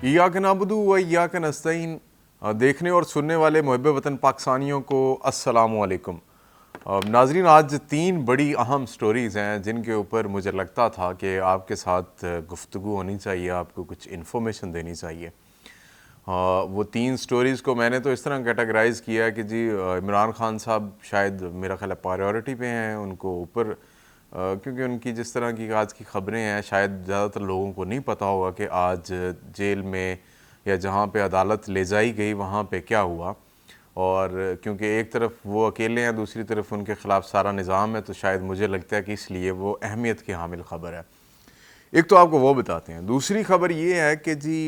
इय्याक नअबुदु व इय्याक नस्तईन। देखने और सुनने वाले मुहिब्बे वतन पाकिस्तानियों को अस्सलामु अलैकुम। नाजरीन, आज तीन बड़ी अहम स्टोरीज़ हैं जिनके ऊपर मुझे लगता था कि आपके साथ गुफ्तगू होनी चाहिए, आपको कुछ इन्फॉर्मेशन देनी चाहिए। वो तीन स्टोरीज़ को मैंने तो इस तरह कैटेगराइज़ किया कि जी इमरान खान साहब शायद मेरा ख्याल है प्रायोरिटी पे हैं, उनको ऊपर क्योंकि उनकी जिस तरह की आज की ख़बरें हैं शायद ज़्यादातर लोगों को नहीं पता होगा कि आज जेल में या जहाँ पे अदालत ले जाई गई वहाँ पे क्या हुआ। और क्योंकि एक तरफ वो अकेले हैं, दूसरी तरफ उनके ख़िलाफ़ सारा निज़ाम है, तो शायद मुझे लगता है कि इसलिए वो अहमियत की हामिल ख़बर है। एक तो आपको वो बताते हैं। दूसरी ख़बर ये है कि जी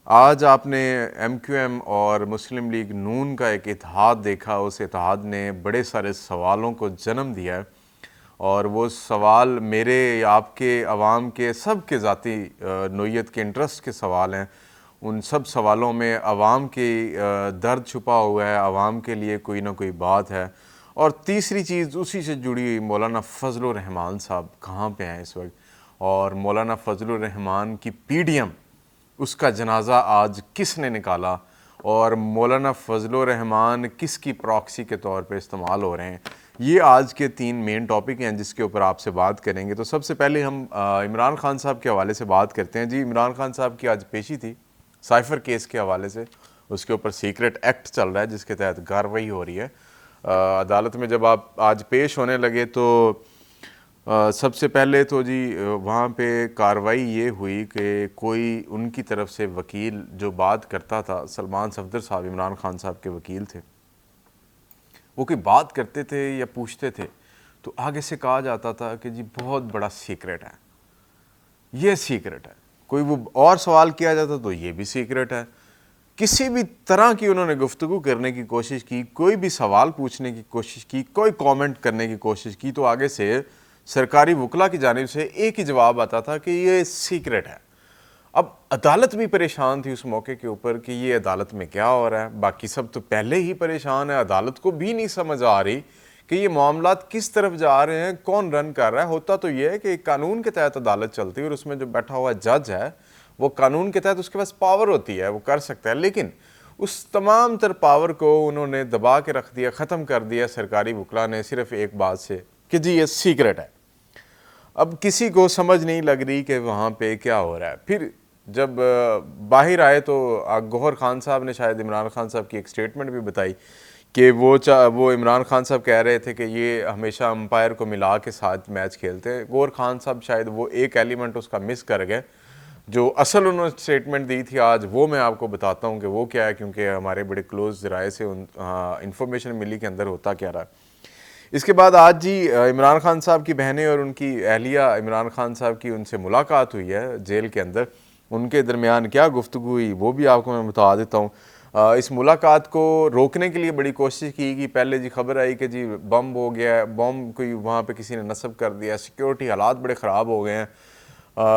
आज आपने MQM और मुस्लिम लीग नून का एक इत्तेहाद देखा। उस इत्तेहाद ने बड़े सारे सवालों को जन्म दिया है और वो सवाल मेरे या आपके अवाम के सब के ज़ाती नोयत के इंटरेस्ट के सवाल हैं। उन सब सवालों में अवाम के दर्द छुपा हुआ है, अवाम के लिए कोई ना कोई बात है। और तीसरी चीज़ उसी से जुड़ी हुई, मौलाना फजलुर रहमान साहब कहाँ पे हैं इस वक्त, और मौलाना फजलुर रहमान की PDM उसका जनाजा आज किसने निकाला, और मौलाना फजलुर रहमान किसकी प्रॉक्सी के तौर पे इस्तेमाल हो रहे हैं। ये आज के तीन मेन टॉपिक हैं जिसके ऊपर आपसे बात करेंगे। तो सबसे पहले हम इमरान खान साहब के हवाले से बात करते हैं। जी, इमरान खान साहब की आज पेशी थी साइफ़र केस के हवाले से। उसके ऊपर सीक्रेट एक्ट चल रहा है जिसके तहत कार्रवाई हो रही है अदालत में। जब आप आज पेश होने लगे तो सबसे पहले तो जी वहाँ पे कार्रवाई ये हुई कि कोई उनकी तरफ से वकील जो बात करता था, सलमान सफदर साहब इमरान खान साहब के वकील थे, वो कोई बात करते थे या पूछते थे तो आगे से कहा जाता था कि जी बहुत बड़ा सीक्रेट है, ये सीक्रेट है। कोई वो और सवाल किया जाता तो ये भी सीक्रेट है। किसी भी तरह की उन्होंने गुफ्तगू करने की कोशिश की, कोई भी सवाल पूछने की कोशिश की, कोई कमेंट करने की कोशिश की तो आगे से सरकारी वकला की जानिब से एक ही जवाब आता था कि ये सीक्रेट है। अब अदालत भी परेशान थी उस मौके के ऊपर कि ये अदालत में क्या हो रहा है। बाकी सब तो पहले ही परेशान है, अदालत को भी नहीं समझ आ रही कि ये मामलात किस तरफ जा रहे हैं, कौन रन कर रहा है। होता तो ये है कि कानून के तहत अदालत चलती है और उसमें जो बैठा हुआ जज है वो कानून के तहत उसके पास पावर होती है, वो कर सकता है। लेकिन उस तमाम तर पावर को उन्होंने दबा के रख दिया, ख़त्म कर दिया सरकारी वकला ने सिर्फ एक बात से कि जी ये सीक्रेट है। अब किसी को समझ नहीं लग रही कि वहाँ पे क्या हो रहा है। फिर जब बाहर आए तो गौहर खान साहब ने शायद इमरान खान साहब की एक स्टेटमेंट भी बताई कि वो इमरान खान साहब कह रहे थे कि ये हमेशा अंपायर को मिला के साथ मैच खेलते हैं। गौहर खान साहब शायद वो एक एलिमेंट उसका मिस कर गए जो असल उन्होंने स्टेटमेंट दी थी आज, वो मैं आपको बताता हूँ कि वो क्या है, क्योंकि हमारे बड़े क्लोज ज़राए से इंफॉर्मेशन मिली के अंदर होता क्या रहा। इसके बाद आज जी इमरान खान साहब की बहनें और उनकी अहलिया इमरान खान साहब की उनसे मुलाकात हुई है जेल के अंदर। उनके दरमियान क्या गुफ्तगू हुई वो भी आपको मैं बता देता हूँ। इस मुलाकात को रोकने के लिए बड़ी कोशिश की कि पहले जी खबर आई कि जी बम हो गया, बम कोई वहाँ पे किसी ने नस्ब कर दिया, सिक्योरिटी हालात बड़े ख़राब हो गए हैं।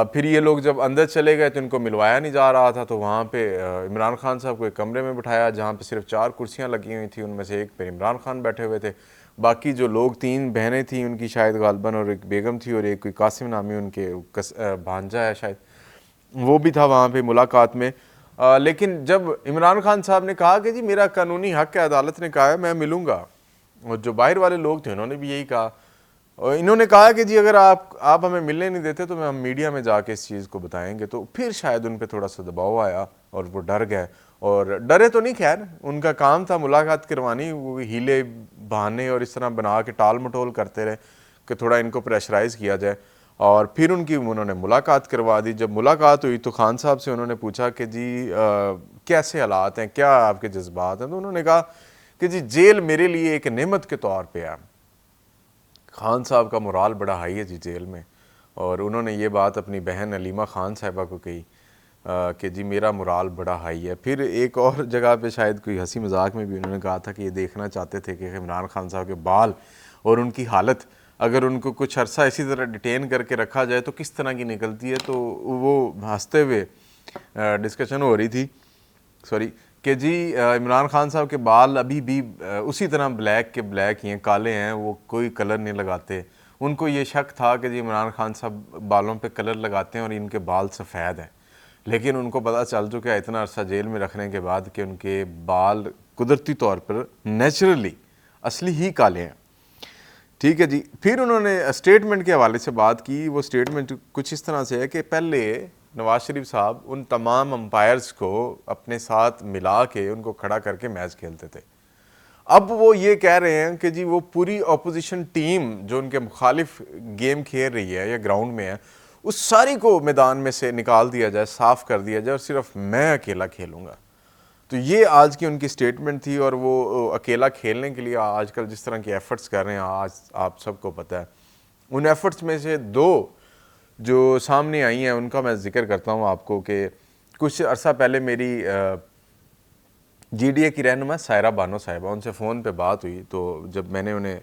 फिर ये लोग जब अंदर चले गए तो इनको मिलवाया नहीं जा रहा था, तो वहाँ पे इमरान खान साहब को एक कमरे में बिठाया जहाँ पे सिर्फ 4 कुर्सियाँ लगी हुई थी। उनमें से एक पे इमरान खान बैठे हुए थे, बाकी जो लोग 3 बहनें थीं उनकी शायद गालबन, और एक बेगम थी और एक कोई कासिम नामी उनके भांजा है शायद, वो भी था वहाँ पे मुलाकात में। लेकिन जब इमरान खान साहब ने कहा कि जी मेरा कानूनी हक़ है, अदालत ने कहा है मैं मिलूँगा, और जो बाहर वाले लोग थे उन्होंने भी यही कहा। और इन्होंने कहा कि जी अगर आप हमें मिलने नहीं देते तो हम मीडिया में जाके इस चीज़ को बताएंगे। तो फिर शायद उन पर थोड़ा सा दबाव आया और वो डर गए, और डरे तो नहीं, खैर उनका काम था मुलाकात करवानी, वो हीले बहाने और इस तरह बना के टाल मटोल करते रहे कि थोड़ा इनको प्रेशराइज़ किया जाए। और फिर उन्होंने मुलाकात करवा दी। जब मुलाकात हुई तो खान साहब से उन्होंने पूछा कि जी कैसे हालात हैं, क्या आपके जज्बात हैं। तो उन्होंने कहा कि जी जेल मेरे लिए एक नेमत के तौर पे है। खान साहब का मोराल बड़ा हाई है जी जेल में, और उन्होंने ये बात अपनी बहन अलीमा खान साहिबा को कही कि जी मेरा मोराल बड़ा हाई है। फिर एक और जगह पे शायद कोई हंसी मजाक में भी उन्होंने कहा था कि ये देखना चाहते थे कि इमरान खान साहब के बाल और उनकी हालत, अगर उनको कुछ अरसा इसी तरह डिटेन करके रखा जाए तो किस तरह की निकलती है। तो वो हंसते हुए डिस्कशन हो रही थी, सॉरी, कि जी इमरान खान साहब के बाल अभी भी उसी तरह ब्लैक के ब्लैक ही हैं, काले हैं, वो कोई कलर नहीं लगाते। उनको ये शक था कि जी इमरान खान साहब बालों पे कलर लगाते हैं और इनके बाल सफ़ेद हैं। लेकिन उनको पता चल चुका है इतना अरसा जेल में रखने के बाद कि उनके बाल कुदरती तौर पर नेचुरली असली ही काले हैं। ठीक है जी। फिर उन्होंने स्टेटमेंट के हवाले से बात की। वो स्टेटमेंट कुछ इस तरह से है कि पहले नवाज शरीफ साहब उन तमाम अंपायर्स को अपने साथ मिला के उनको खड़ा करके मैच खेलते थे। अब वो ये कह रहे हैं कि जी वो पूरी अपोजिशन टीम जो उनके मुखालिफ गेम खेल रही है या ग्राउंड में है, उस सारी को मैदान में से निकाल दिया जाए, साफ़ कर दिया जाए और सिर्फ मैं अकेला खेलूँगा। तो ये आज की उनकी स्टेटमेंट थी। और वो अकेला खेलने के लिए आजकल जिस तरह की एफ़र्ट्स कर रहे हैं, आज आप सबको पता है। उन एफ़र्ट्स में से दो जो सामने आई हैं उनका मैं ज़िक्र करता हूँ आपको कि कुछ अरसा पहले मेरी GDA की रहनुमा सायरा बानो साहिबा, उनसे फ़ोन पे बात हुई। तो जब मैंने उन्हें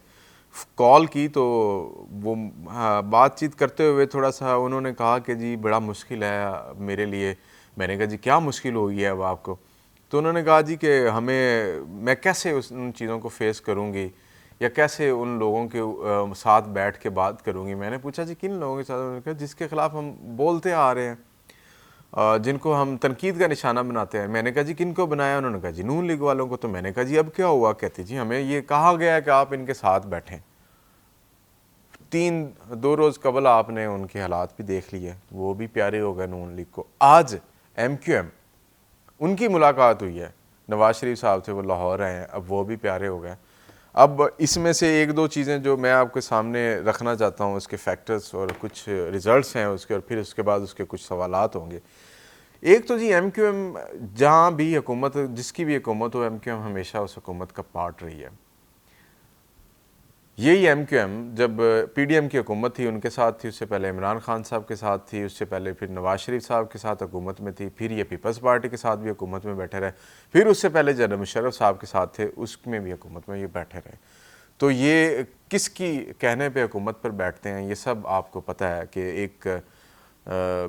कॉल की तो वो बातचीत करते हुए थोड़ा सा उन्होंने कहा कि जी बड़ा मुश्किल है मेरे लिए। मैंने कहा जी क्या मुश्किल हो गई है अब आपको? तो उन्होंने कहा जी कि मैं कैसे उन चीज़ों को फेस करूँगी या कैसे उन लोगों के साथ बैठ के बात करूँगी। मैंने पूछा जी किन लोगों के साथ? उन्होंने कहा जिसके ख़िलाफ़ हम बोलते आ रहे हैं, जिनको हम तनकीद का निशाना बनाते हैं। मैंने कहा जी किनको बनाया? उन्होंने कहा जी नून लीग वालों को। तो मैंने कहा जी अब क्या हुआ? कहती जी हमें ये कहा गया है कि आप इनके साथ बैठें। 2 रोज़ कबल आपने उनके हालात भी देख लिए, वो भी प्यारे हो गए नून लीग को। आज MQM उनकी मुलाकात हुई है नवाज शरीफ साहब से, वो लाहौर आए हैं, अब वो भी प्यारे हो गए। अब इसमें से 1-2 चीज़ें जो मैं आपके सामने रखना चाहता हूँ, उसके फैक्टर्स और कुछ रिज़ल्ट्स हैं उसके, और फिर उसके बाद उसके कुछ सवालात होंगे। एक तो जी MQM जहाँ भी हुकूमत, जिसकी भी हुकूमत हो, MQM हमेशा उस हुकूमत का पार्ट रही है। यही MQM जब PDM की हुकूमत थी उनके साथ थी, उससे पहले इमरान खान साहब के साथ थी, उससे पहले फिर नवाज शरीफ साहब के साथ हुकूमत में थी, फिर ये पीपल्स पार्टी के साथ भी हुकूमत में बैठे रहे, फिर उससे पहले जनरल मुशर्रफ साहब के साथ थे, उसमें भी हुकूमत में ये बैठे रहे। तो ये किसकी कहने पे हुकूमत पर बैठते हैं ये सब आपको पता है कि एक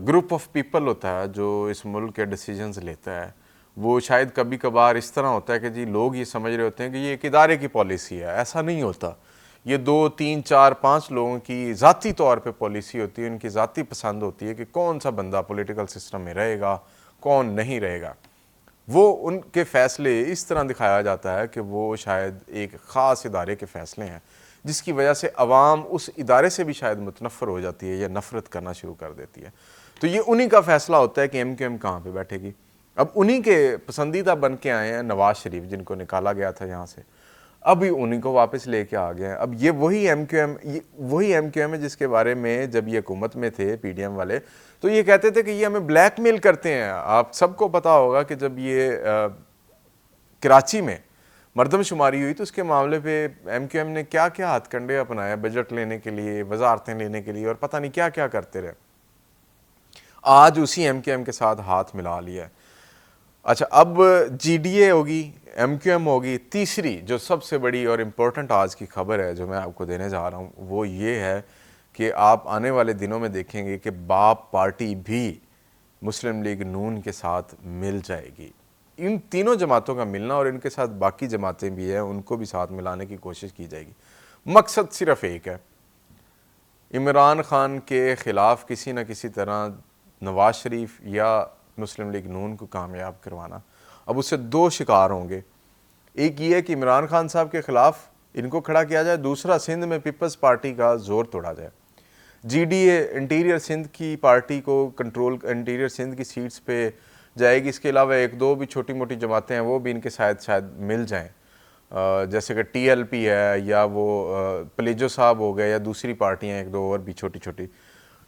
ग्रुप ऑफ पीपल होता है जो इस मुल्क के डिसीजंस लेता है। वो शायद कभी कभार इस तरह होता है कि जी लोग ये समझ रहे होते हैं कि ये एक इदारे की पॉलिसी है, ऐसा नहीं होता। ये 2, 3, 4, 5 लोगों की ज़ाती तौर पे पॉलिसी होती है, उनकी ज़ाती पसंद होती है कि कौन सा बंदा पॉलिटिकल सिस्टम में रहेगा, कौन नहीं रहेगा। वो उनके फ़ैसले इस तरह दिखाया जाता है कि वो शायद एक ख़ास इदारे के फ़ैसले हैं, जिसकी वजह से अवाम उस इदारे से भी शायद मुतनफ़र हो जाती है या नफ़रत करना शुरू कर देती है। तो ये उन्हीं का फ़ैसला होता है कि MQM कहाँ पे बैठेगी। अब उन्हीं के पसंदीदा बन के आए हैं नवाज शरीफ, जिनको निकाला गया था यहाँ से, अभी उन्हीं को वापस लेके आ गए हैं। अब ये वही MQM है जिसके बारे में जब ये हुकूमत में थे PDM वाले, तो ये कहते थे कि ये हमें ब्लैकमेल करते हैं। आप सबको पता होगा कि जब ये कराची में मरदमशुमारी हुई तो उसके मामले पे MQM ने क्या क्या हथकंडे अपनाए, बजट लेने के लिए, वजारतें लेने के लिए, और पता नहीं क्या क्या करते रहे। आज उसी MQM के साथ हाथ मिला लिया है। अच्छा, अब GDA होगी, MQM होगी। तीसरी जो सबसे बड़ी और इम्पोर्टेंट आज की खबर है जो मैं आपको देने जा रहा हूँ, वो ये है कि आप आने वाले दिनों में देखेंगे कि बाप पार्टी भी मुस्लिम लीग नून के साथ मिल जाएगी। इन तीनों जमातों का मिलना और इनके साथ बाकी जमातें भी हैं उनको भी साथ मिलाने की कोशिश की जाएगी। मकसद सिर्फ एक है, इमरान खान के ख़िलाफ़ किसी न किसी तरह नवाज शरीफ या मुस्लिम लीग नून को कामयाब करवाना। अब उससे 2 शिकार होंगे, एक ये है कि इमरान खान साहब के ख़िलाफ़ इनको खड़ा किया जाए, दूसरा सिंध में पीपल्स पार्टी का ज़ोर तोड़ा जाए। GDA इंटीरियर सिंध की पार्टी को कंट्रोल, इंटीरियर सिंध की सीट्स पे जाएगी। इसके अलावा 1-2 भी छोटी मोटी जमातें हैं वो भी इनके शायद मिल जाएं, जैसे कि TLP है या वो पलेजो साहब हो गए या दूसरी पार्टियाँ 1-2 और भी छोटी छोटी,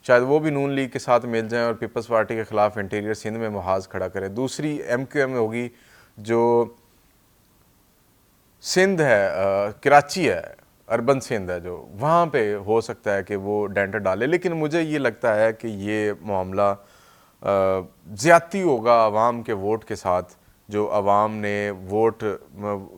शायद वो भी नून लीग के साथ मिल जाएं और पीपल्स पार्टी के ख़िलाफ़ इंटीरियर सिंध में मुहाज़ खड़ा करें। दूसरी MQM होगी जो सिंध है, कराची है, अर्बन सिंध है, जो वहाँ पे हो सकता है कि वो डेंटर डाले। लेकिन मुझे ये लगता है कि ये मामला ज़्यादती होगा आवाम के वोट के साथ, जो आवाम ने वोट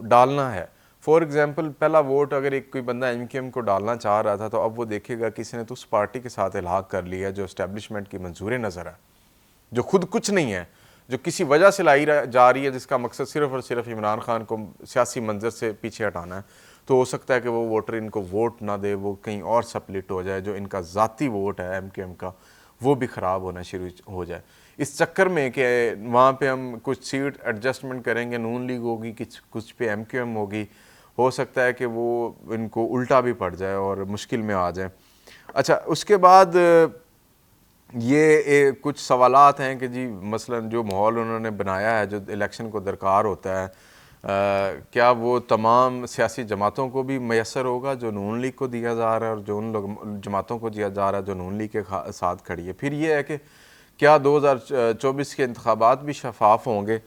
डालना है। फॉर एग्ज़ाम्पल, पहला वोट अगर एक कोई बंदा MQM को डालना चाह रहा था तो अब वो देखेगा किसी ने तो उस पार्टी के साथ इल्हाक कर लिया जो इस्टेब्लिशमेंट की मंजूर नज़र है, जो खुद कुछ नहीं है, जो किसी वजह से लाई जा रही है, जिसका मकसद सिर्फ़ और सिर्फ इमरान खान को सियासी मंजर से पीछे हटाना है। तो हो सकता है कि वो वोटर इनको वोट ना दे, वो कहीं और स्प्लिट हो जाए, जो इनका ज़ाती वोट है MQM का, वो भी ख़राब होना शुरू हो जाए। इस चक्कर में कि वहाँ पे हम कुछ सीट एडजस्टमेंट करेंगे, नून लीग होगी, कुछ पे MQM होगी, हो सकता है कि वो इनको उल्टा भी पड़ जाए और मुश्किल में आ जाए। अच्छा, उसके बाद ये कुछ सवालात हैं कि जी मसलन जो माहौल उन्होंने बनाया है, जो इलेक्शन को दरकार होता है, क्या वो तमाम सियासी जमातों को भी मैसर होगा जो नून लीग को दिया जा रहा है और जो उन लोग जमातों को दिया जा रहा है जो नून लीग के साथ खड़ी है। फिर ये है कि क्या 2024 के इंतखाबात भी शफाफ होंगे।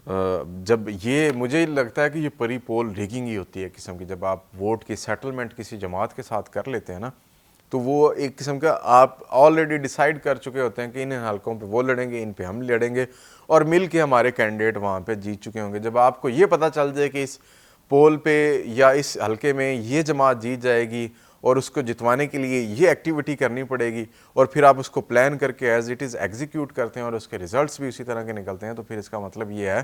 जब ये मुझे लगता है कि ये परी पोल रिगिंग ही होती है किस्म की, जब आप वोट की सेटलमेंट किसी जमात के साथ कर लेते हैं ना, तो वो एक किस्म का आप ऑलरेडी डिसाइड कर चुके होते हैं कि इन हलकों पे वो लड़ेंगे, इन पे हम लड़ेंगे और मिल के हमारे कैंडिडेट वहाँ पे जीत चुके होंगे। जब आपको ये पता चल जाए कि इस पोल पे या इस हलके में ये जमात जीत जाएगी और उसको जितवाने के लिए ये एक्टिविटी करनी पड़ेगी और फिर आप उसको प्लान करके एज इट इज़ एग्जीक्यूट करते हैं और उसके रिजल्ट्स भी उसी तरह के निकलते हैं, तो फिर इसका मतलब ये है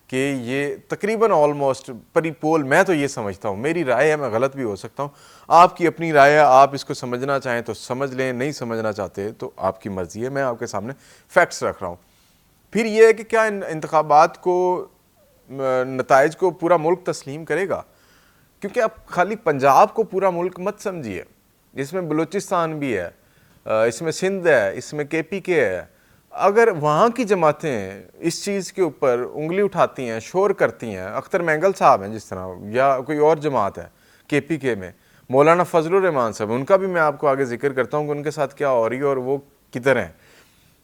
कि ये तकरीबन ऑलमोस्ट परी पोल, मैं तो ये समझता हूँ, मेरी राय है, मैं गलत भी हो सकता हूँ, आपकी अपनी राय है, आप इसको समझना चाहें तो समझ लें, नहीं समझना चाहते तो आपकी मर्ज़ी है, मैं आपके सामने फैक्ट्स रख रहा हूँ। फिर ये है कि क्या इन इंतखाबात को नताइज को पूरा मुल्क तस्लीम करेगा, क्योंकि आप खाली पंजाब को पूरा मुल्क मत समझिए, इसमें बलूचिस्तान भी है, इसमें सिंध है, इसमें KPK है। अगर वहाँ की जमातें इस चीज़ के ऊपर उंगली उठाती हैं, शोर करती हैं, अख्तर मैंगल साहब हैं जिस तरह, या कोई और जमात है KPK में, मौलाना फजलुर रहमान साहब, उनका भी मैं आपको आगे जिक्र करता हूँ कि उनके साथ क्या हो रही है और वो किधर हैं।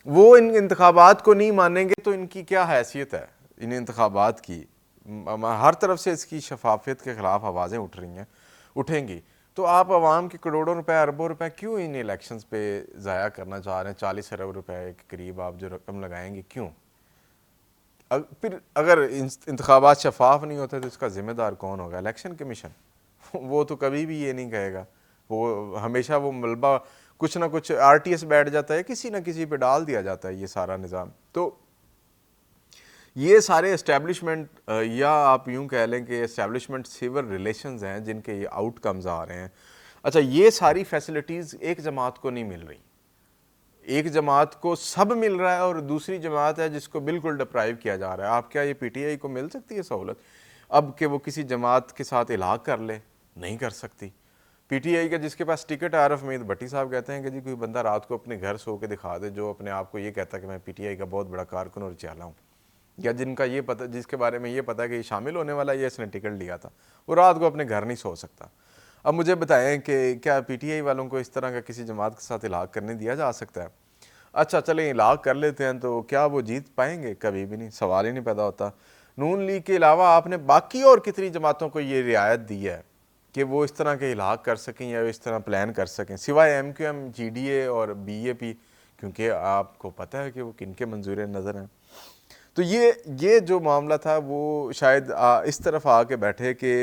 वो इन इंतखाबात को नहीं मानेंगे तो इनकी क्या हैसियत है इन इंतखाबात की। हर तरफ से इसकी शफाफियत के ख़िलाफ़ आवाज़ें उठ रही हैं, उठेंगी, तो आप आवाम के करोड़ों रुपए, अरबों रुपए क्यों इन इलेक्शंस पे ज़ाया करना चाह रहे हैं? 40 अरब रुपए के करीब आप जो रकम लगाएंगे, क्यों? फिर अगर इंतखाबात शफाफ नहीं होते तो इसका ज़िम्मेदार कौन होगा? Election commission. वो तो कभी भी ये नहीं कहेगा, वो हमेशा वो मलबा कुछ ना कुछ RTS बैठ जाता है, किसी ना किसी पे डाल दिया जाता है ये सारा निज़ाम। तो ये सारे इस्टेब्लिशमेंट, या आप यूं कह लें कि इस्टेब्लिशमेंट सिविल रिलेशंस हैं जिनके ये आउटकम्स आ रहे हैं। अच्छा, ये सारी फैसिलिटीज़ एक जमात को नहीं मिल रही, एक जमात को सब मिल रहा है और दूसरी जमात है जिसको बिल्कुल डिप्राइव किया जा रहा है। आप क्या ये PTI को मिल सकती है सहूलत अब कि वो किसी जमात के साथ इलाक़ कर ले? नहीं कर सकती। PTI का जिसके पास टिकट, आरफ मीद भट्टी साहब कहते हैं कि जी कोई बंदा रात को अपने घर सो के दिखा दे जो अपने आप को ये कहता है कि मैं PTI का बहुत बड़ा कारकुन और चाला हूँ, या जिनका ये पता, जिसके बारे में ये पता है कि ये शामिल होने वाला है, इसने टिकट लिया था, वो रात को अपने घर नहीं सो सकता। अब मुझे बताएं कि क्या PTI वालों को इस तरह का किसी जमात के साथ इलाक़ करने दिया जा सकता है? अच्छा चलें इलाक़ कर लेते हैं, तो क्या वो जीत पाएंगे? कभी भी नहीं, सवाल ही नहीं पैदा होता। नून लीग के अलावा आपने बाकी और कितनी जमातों को ये रियायत दी है कि वो इस तरह के इलाक़ कर सकें या इस तरह प्लान कर सकें, सिवाय MQM, GDA और BAP, क्योंकि आपको पता है कि वो किन के मंजूर नज़र हैं। तो ये जो मामला था वो शायद इस तरफ आके बैठे कि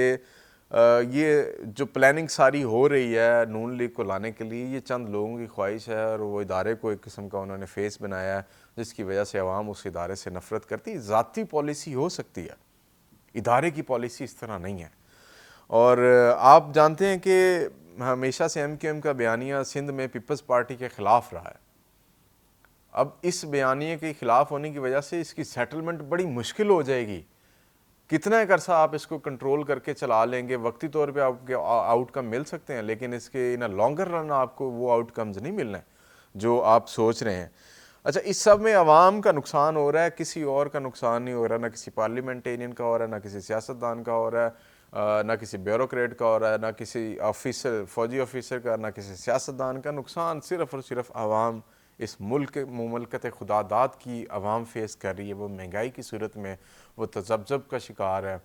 ये जो प्लानिंग सारी हो रही है नून लीग को लाने के लिए, ये चंद लोगों की ख्वाहिश है और वो इदारे को एक किस्म का उन्होंने फेस बनाया है जिसकी वजह से अवाम उस इदारे से नफ़रत करती। ज़ाती पॉलिसी हो सकती है, इदारे की पॉलिसी इस तरह नहीं है। और आप जानते हैं कि हमेशा से MQM का बयानिया सिंध में पीपल्स पार्टी के ख़िलाफ़ रहा है। अब इस बयानिए के ख़िलाफ़ होने की वजह से इसकी सेटलमेंट बड़ी मुश्किल हो जाएगी। कितना एक अरसा आप इसको कंट्रोल करके चला लेंगे, वक्ती तौर पे आपके आउटकम मिल सकते हैं, लेकिन इसके इन लॉन्गर रन आपको वो आउटकम्स नहीं मिलने जो आप सोच रहे हैं। अच्छा, इस सब में अवाम का नुकसान हो रहा है, किसी और का नुकसान नहीं हो रहा, ना किसी पार्लियामेंटेरियन का हो रहा है, ना किसी सियासतदान का हो रहा है, ना किसी ब्यूरोक्रेट का हो रहा है, ना किसी ऑफिसर, फौजी ऑफिसर का, ना किसी सियासतदान का। नुकसान सिर्फ़ और सिर्फ अवाम, इस मुल्क मुमलकत खुदादाद की अवाम फेस कर रही है। वो महंगाई की सूरत में वो तजब्जब का शिकार है,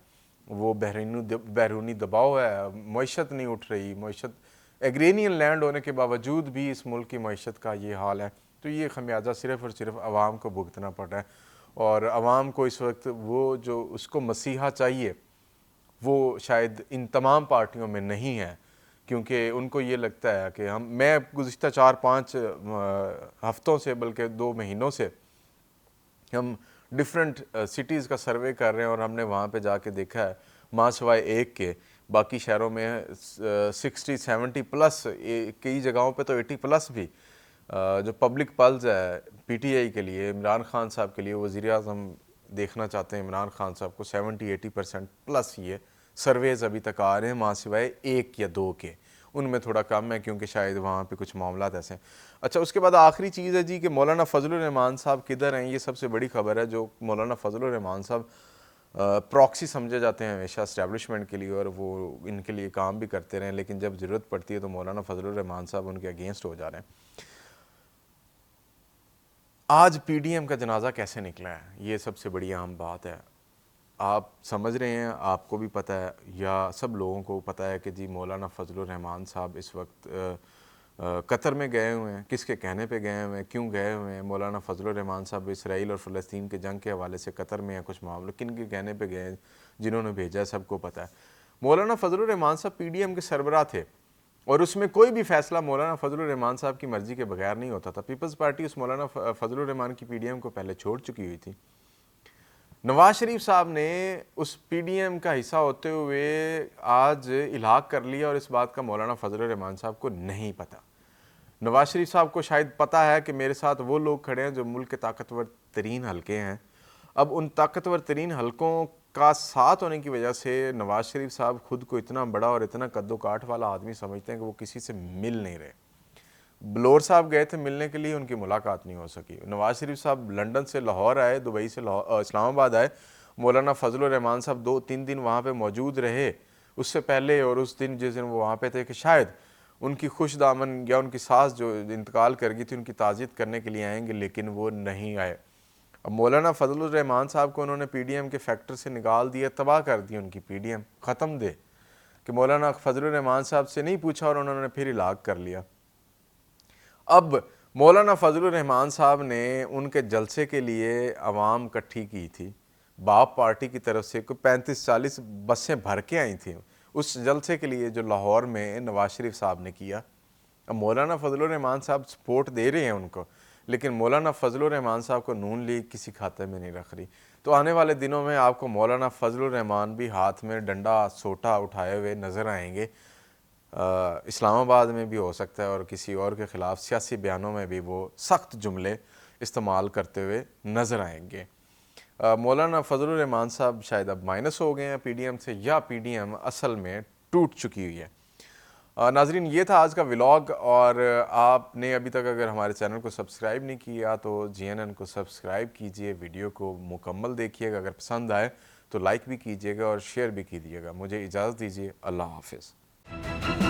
वो बैरूनी दबाव है, मईशत नहीं उठ रही, मईशत एग्रेनियन लैंड होने के बावजूद भी इस मुल्क की मईशत का ये हाल है। तो ये खमियाजा सिर्फ़ और सिर्फ अवाम को भुगतना पड़ रहा है और अवाम को इस वक्त वो जो उसको मसीहा चाहिए वो शायद इन तमाम पार्टियों में नहीं है, क्योंकि उनको ये लगता है कि मैं गुज़िश्ता 4-5 हफ्तों से, बल्कि 2 महीनों से हम डिफरेंट सिटीज़ का सर्वे कर रहे हैं और हमने वहाँ पे जाके देखा है, माँ सिवाय एक के बाकी शहरों में 60-70 प्लस, कई जगहों पे तो 80 प्लस भी जो पब्लिक पल्स है पीटीआई के लिए, इमरान खान साहब के लिए, वज़ीर आज़म देखना चाहते हैं इमरान खान साहब को 70-80% प्लस ये सर्वेज अभी तक आ रहे हैं, माँ सिवाय 1 या 2 के। उनमें थोड़ा कम है क्योंकि शायद वहाँ पे कुछ मामला ऐसे हैं। अच्छा, उसके बाद आखिरी चीज़ है जी कि मौलाना फजलुर रहमान साहब किधर हैं, ये सबसे बड़ी खबर है। जो मौलाना फजलुर रहमान साहब प्रॉक्सी समझे जाते हैं हमेशा इस्टेब्लिशमेंट के लिए, और वो इनके लिए काम भी करते रहे, लेकिन जब ज़रूरत पड़ती है तो मौलाना फजलुर रहमान साहब उनके अगेंस्ट हो जा रहे हैं। आज पीडीएम का जनाजा कैसे निकला है, ये सबसे बड़ी अहम बात है। आप समझ रहे हैं, आपको भी पता है या सब लोगों को पता है कि जी मौलाना फजलुर रहमान साहब इस वक्त कतर में गए हुए हैं। किसके कहने पे गए हुए हैं, क्यों गए हुए हैं? मौलाना फजलुर रहमान साहब इसराइल और फ़लस्तीन के जंग के हवाले से कतर में हैं, कुछ मामले किन के कहने पे गए हैं, जिन्होंने भेजा है सबको पता है। मौलाना फजलुर रहमान साहब पीडीएम के सरबराह थे, और उसमें कोई भी फैसला मौलाना फजलुर रहमान साहब की मर्ज़ी के बगैर नहीं होता था। पीपल्स पार्टी उस मौलाना फजलुर रहमान की पीडीएम को पहले छोड़ चुकी हुई थी। नवाज शरीफ साहब ने उस पीडीएम का हिस्सा होते हुए आज इल्हाक कर लिया, और इस बात का मौलाना फजलुर रहमान साहब को नहीं पता। नवाज शरीफ साहब को शायद पता है कि मेरे साथ वो लोग खड़े हैं जो मुल्क के ताकतवर तरीन हलके हैं। अब उन ताकतवर तरीन हलकों का साथ होने की वजह से नवाज शरीफ साहब खुद को इतना बड़ा और इतना कद्दो काठ वाला आदमी समझते हैं कि वो किसी से मिल नहीं रहे। बलोर साहब गए थे मिलने के लिए, उनकी मुलाकात नहीं हो सकी। नवाज शरीफ साहब लंदन से लाहौर आए, दुबई से इस्लामाबाद आए। मौलाना फजलुर रहमान साहब 2-3 दिन वहाँ पे मौजूद रहे उससे पहले, और उस दिन जिस दिन वो वहाँ पे थे कि शायद उनकी खुश दामन या उनकी सास जो इंतकाल कर गई थी उनकी ताज़ियत करने के लिए आएंगे, लेकिन वो नहीं आए। अब मौलाना फजलुर रहमान साहब को उन्होंने पीडीएम के फैक्टर से निकाल दिया, तबाह कर दी उनकी पीडीएम, ख़त्म दे कि मौलाना फजलुर रहमान साहब से नहीं पूछा और उन्होंने फिर इलाक कर लिया। अब मौलाना फजलुर रहमान साहब ने उनके जलसे के लिए अवाम इकट्ठी की थी, बाप पार्टी की तरफ से कोई 35-40 बसें भर के आई थी उस जलसे के लिए जो लाहौर में नवाज शरीफ साहब ने किया। अब मौलाना फजलुर रहमान साहब सपोर्ट दे रहे हैं उनको, लेकिन मौलाना फजलुर रहमान साहब को नून लीग किसी खाते में नहीं रख रही। तो आने वाले दिनों में आपको मौलाना फजलुर रहमान भी हाथ में डंडा सोटा उठाए हुए नज़र आएंगे। इस्लामाबाद में भी हो सकता है, और किसी और के ख़िलाफ़ सियासी बयानों में भी वो सख्त जुमले इस्तेमाल करते हुए नज़र आएंगे। मौलाना फजलुर रहमान साहब शायद अब माइनस हो गए हैं पीडीएम से, या पीडीएम असल में टूट चुकी हुई है। नाजरीन, ये था आज का व्लॉग, और आपने अभी तक अगर हमारे चैनल को सब्सक्राइब नहीं किया तो जीएनएन को सब्सक्राइब कीजिए, वीडियो को मुकम्मल देखिएगा, अगर पसंद आए तो लाइक भी कीजिएगा और शेयर भी कीजिएगा। मुझे इजाज़त दीजिए, अल्लाह हाफिज़।